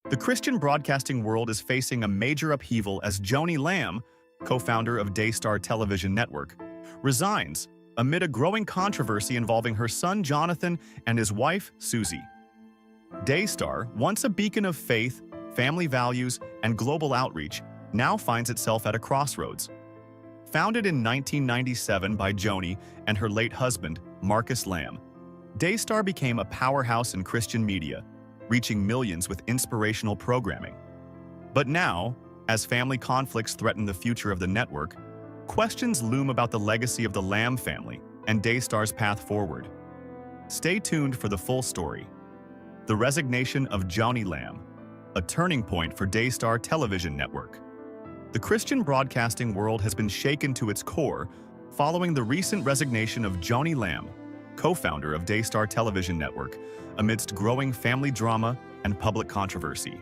The Christian broadcasting world is facing a major upheaval as Joni Lamb, co-founder of Daystar Television Network, resigns amid a growing controversy involving her son Jonathan and his wife Suzy. Daystar, once a beacon of faith, family values, and global outreach, now finds itself at a crossroads. Founded in 1997 by Joni and her late husband, Marcus Lamb, Daystar became a powerhouse in Christian media, reaching millions with inspirational programming. But now, as family conflicts threaten the future of the network, questions loom about the legacy of the Lamb family and Daystar's path forward. Stay tuned for the full story. The resignation of Joni Lamb, a turning point for Daystar Television Network. The Christian broadcasting world has been shaken to its core following the recent resignation of Joni Lamb, co-founder of Daystar Television Network, amidst growing family drama and public controversy.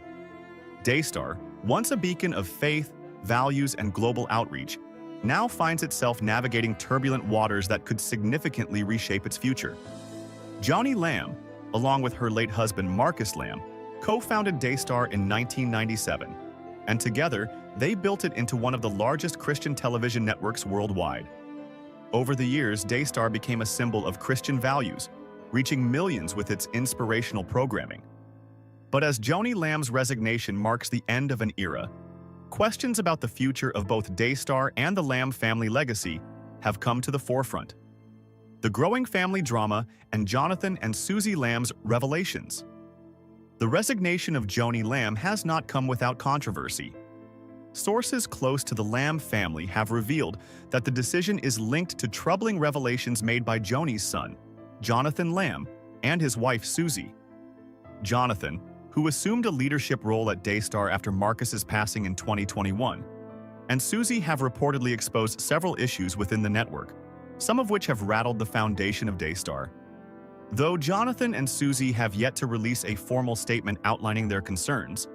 Daystar, once a beacon of faith, values, and global outreach, now finds itself navigating turbulent waters that could significantly reshape its future. Joni Lamb, along with her late husband Marcus Lamb, co-founded Daystar in 1997, and together they built it into one of the largest Christian television networks worldwide. Over the years, Daystar became a symbol of Christian values, reaching millions with its inspirational programming. But as Joni Lamb's resignation marks the end of an era, questions about the future of both Daystar and the Lamb family legacy have come to the forefront. The growing family drama and Jonathan and Suzy Lamb's revelations. The resignation of Joni Lamb has not come without controversy. Sources close to the Lamb family have revealed that the decision is linked to troubling revelations made by Joni's son, Jonathan Lamb, and his wife Suzy. Jonathan, who assumed a leadership role at Daystar after Marcus's passing in 2021, and Suzy have reportedly exposed several issues within the network, some of which have rattled the foundation of Daystar. Though Jonathan and Suzy have yet to release a formal statement outlining their concerns,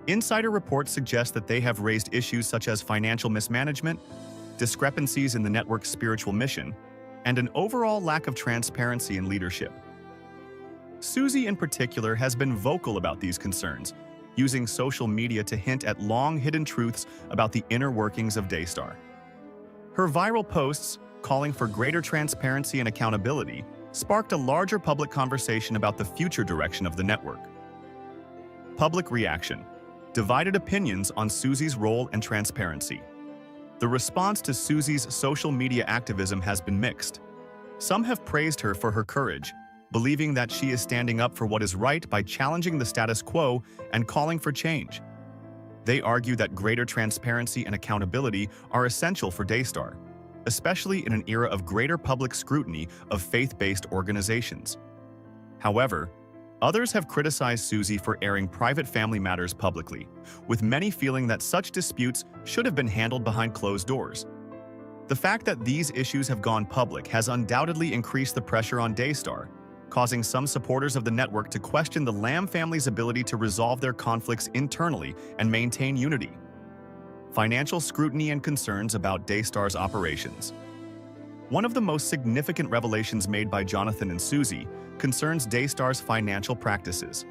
insider reports suggest that they have raised issues such as financial mismanagement, discrepancies in the network's spiritual mission, and an overall lack of transparency in leadership. Suzy in particular has been vocal about these concerns, using social media to hint at long-hidden truths about the inner workings of Daystar. Her viral posts, calling for greater transparency and accountability, sparked a larger public conversation about the future direction of the network. Public reaction. Divided opinions on Suzy's role and transparency. The response to Suzy's social media activism has been mixed. Some have praised her for her courage, believing that she is standing up for what is right by challenging the status quo and calling for change. They argue that greater transparency and accountability are essential for Daystar, especially in an era of greater public scrutiny of faith-based organizations. However, others have criticized Suzy for airing private family matters publicly, with many feeling that such disputes should have been handled behind closed doors. The fact that these issues have gone public has undoubtedly increased the pressure on Daystar, causing some supporters of the network to question the Lamb family's ability to resolve their conflicts internally and maintain unity. Financial scrutiny and concerns about Daystar's operations. One of the most significant revelations made by Jonathan and Suzy concerns Daystar's financial practices.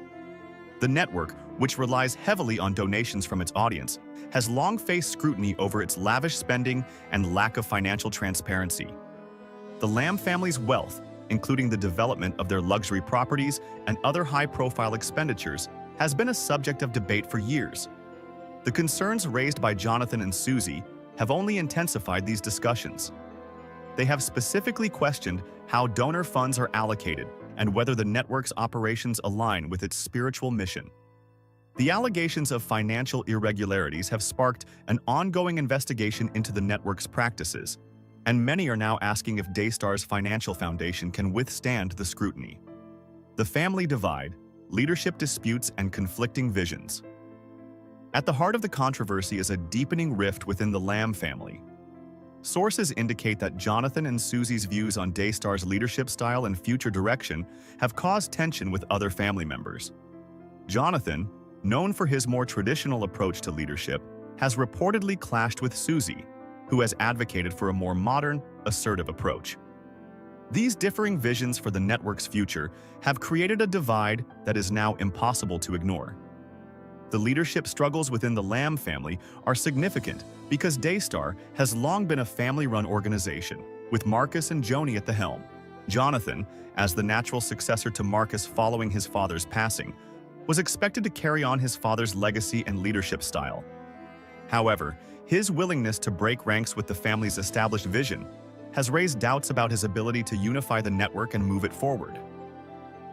The network, which relies heavily on donations from its audience, has long faced scrutiny over its lavish spending and lack of financial transparency. The Lamb family's wealth, including the development of their luxury properties and other high-profile expenditures, has been a subject of debate for years. The concerns raised by Jonathan and Suzy have only intensified these discussions. They have specifically questioned how donor funds are allocated and whether the network's operations align with its spiritual mission. The allegations of financial irregularities have sparked an ongoing investigation into the network's practices, and many are now asking if Daystar's financial foundation can withstand the scrutiny. The family divide, leadership disputes, and conflicting visions. At the heart of the controversy is a deepening rift within the Lamb family. Sources indicate that Jonathan and Suzy's views on Daystar's leadership style and future direction have caused tension with other family members. Jonathan, known for his more traditional approach to leadership, has reportedly clashed with Suzy, who has advocated for a more modern, assertive approach. These differing visions for the network's future have created a divide that is now impossible to ignore. The leadership struggles within the Lamb family are significant because Daystar has long been a family-run organization, with Marcus and Joni at the helm. Jonathan, as the natural successor to Marcus following his father's passing, was expected to carry on his father's legacy and leadership style. However, his willingness to break ranks with the family's established vision has raised doubts about his ability to unify the network and move it forward.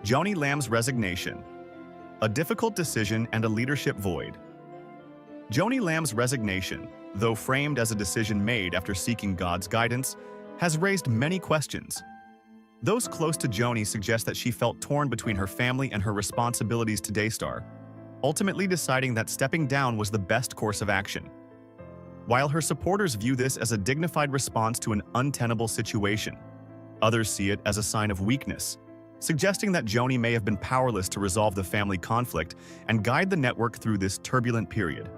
Joni Lamb's resignation. A difficult decision and a leadership void. Joni Lamb's resignation, though framed as a decision made after seeking God's guidance, has raised many questions. Those close to Joni suggest that she felt torn between her family and her responsibilities to Daystar, ultimately deciding that stepping down was the best course of action. While her supporters view this as a dignified response to an untenable situation, others see it as a sign of weakness, suggesting that Joni may have been powerless to resolve the family conflict and guide the network through this turbulent period.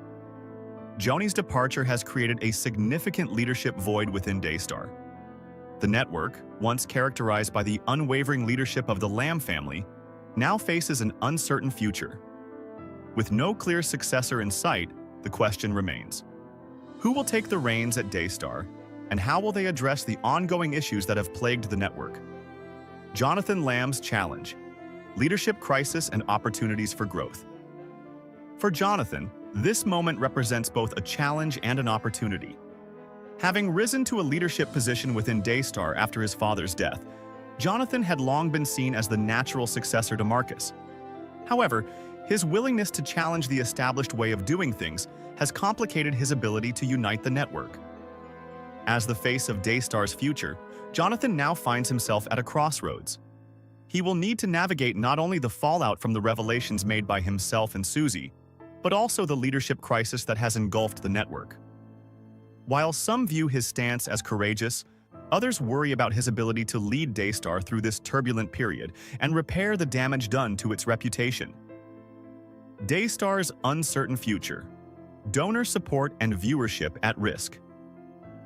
Joni's departure has created a significant leadership void within Daystar. The network, once characterized by the unwavering leadership of the Lamb family, now faces an uncertain future. With no clear successor in sight, the question remains: who will take the reins at Daystar, and how will they address the ongoing issues that have plagued the network? Jonathan Lamb's challenge: leadership crisis and opportunities for growth. For Jonathan, this moment represents both a challenge and an opportunity. Having risen to a leadership position within Daystar after his father's death, Jonathan had long been seen as the natural successor to Marcus. However, his willingness to challenge the established way of doing things has complicated his ability to unite the network. As the face of Daystar's future, Jonathan now finds himself at a crossroads. He will need to navigate not only the fallout from the revelations made by himself and Suzy, but also the leadership crisis that has engulfed the network. While some view his stance as courageous, others worry about his ability to lead Daystar through this turbulent period and repair the damage done to its reputation. Daystar's uncertain future. Donor support and viewership at risk.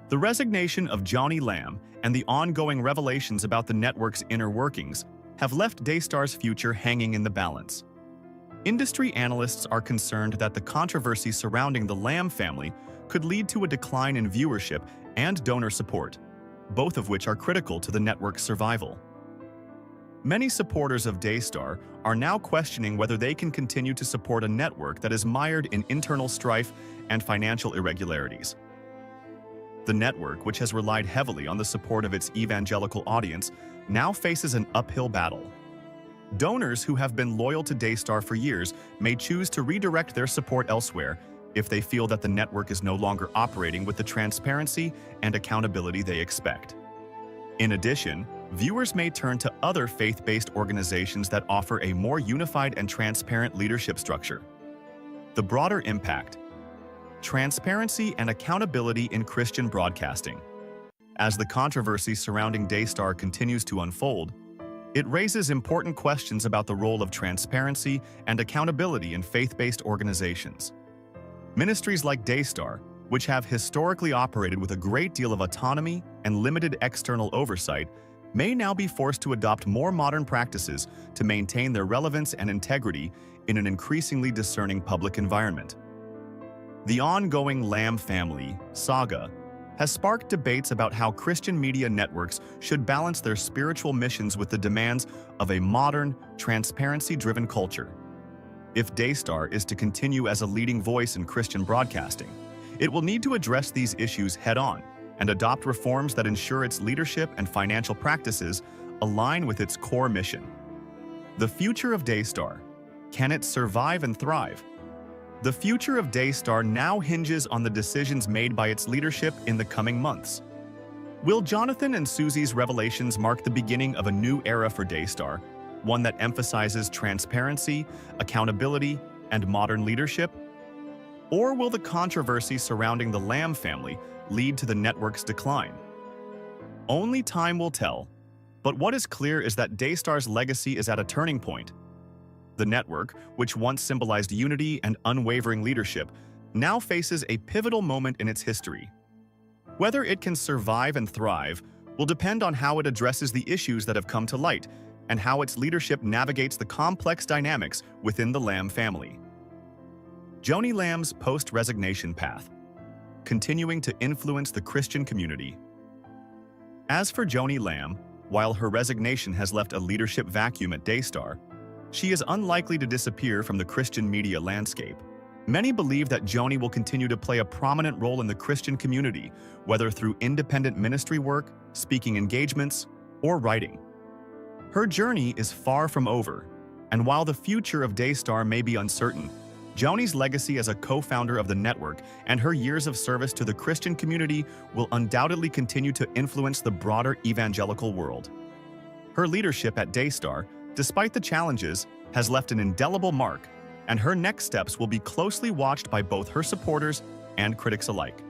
The resignation of Joni Lamb and the ongoing revelations about the network's inner workings have left Daystar's future hanging in the balance. Industry analysts are concerned that the controversy surrounding the Lamb family could lead to a decline in viewership and donor support, both of which are critical to the network's survival. Many supporters of Daystar are now questioning whether they can continue to support a network that is mired in internal strife and financial irregularities. The network, which has relied heavily on the support of its evangelical audience, now faces an uphill battle. Donors who have been loyal to Daystar for years may choose to redirect their support elsewhere if they feel that the network is no longer operating with the transparency and accountability they expect. In addition, viewers may turn to other faith-based organizations that offer a more unified and transparent leadership structure. The broader impact: transparency and accountability in Christian broadcasting. As the controversy surrounding Daystar continues to unfold, it raises important questions about the role of transparency and accountability in faith-based organizations. Ministries like Daystar, which have historically operated with a great deal of autonomy and limited external oversight, may now be forced to adopt more modern practices to maintain their relevance and integrity in an increasingly discerning public environment. The ongoing Lamb family saga has sparked debates about how Christian media networks should balance their spiritual missions with the demands of a modern, transparency-driven culture. If Daystar is to continue as a leading voice in Christian broadcasting, it will need to address these issues head-on and adopt reforms that ensure its leadership and financial practices align with its core mission. The future of Daystar. Can it survive and thrive? The future of Daystar now hinges on the decisions made by its leadership in the coming months. Will Jonathan and Suzy's revelations mark the beginning of a new era for Daystar, one that emphasizes transparency, accountability, and modern leadership? Or will the controversy surrounding the Lamb family lead to the network's decline? Only time will tell, but what is clear is that Daystar's legacy is at a turning point. The network, which once symbolized unity and unwavering leadership, now faces a pivotal moment in its history. Whether it can survive and thrive will depend on how it addresses the issues that have come to light and how its leadership navigates the complex dynamics within the Lamb family. Joni Lamb's post-resignation path, continuing to influence the Christian community. As for Joni Lamb, while her resignation has left a leadership vacuum at Daystar, she is unlikely to disappear from the Christian media landscape. Many believe that Joni will continue to play a prominent role in the Christian community, whether through independent ministry work, speaking engagements, or writing. Her journey is far from over, and while the future of Daystar may be uncertain, Joni's legacy as a co-founder of the network and her years of service to the Christian community will undoubtedly continue to influence the broader evangelical world. Her leadership at Daystar, despite the challenges, has left an indelible mark, and her next steps will be closely watched by both her supporters and critics alike.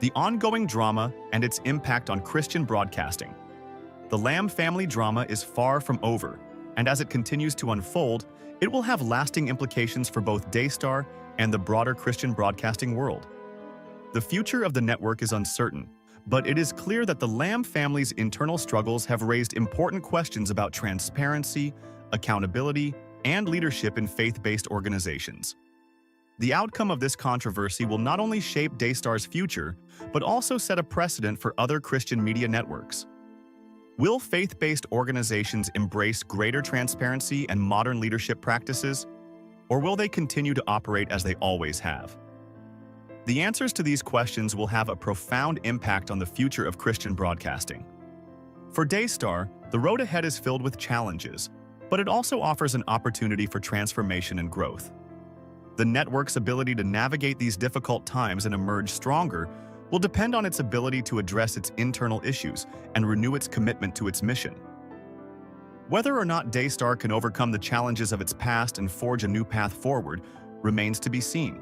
The ongoing drama and its impact on Christian broadcasting. The Lamb family drama is far from over, and as it continues to unfold, it will have lasting implications for both Daystar and the broader Christian broadcasting world. The future of the network is uncertain, but it is clear that the Lamb family's internal struggles have raised important questions about transparency, accountability, and leadership in faith-based organizations. The outcome of this controversy will not only shape Daystar's future, but also set a precedent for other Christian media networks. Will faith-based organizations embrace greater transparency and modern leadership practices, or will they continue to operate as they always have? The answers to these questions will have a profound impact on the future of Christian broadcasting. For Daystar, the road ahead is filled with challenges, but it also offers an opportunity for transformation and growth. The network's ability to navigate these difficult times and emerge stronger will depend on its ability to address its internal issues and renew its commitment to its mission. Whether or not Daystar can overcome the challenges of its past and forge a new path forward remains to be seen.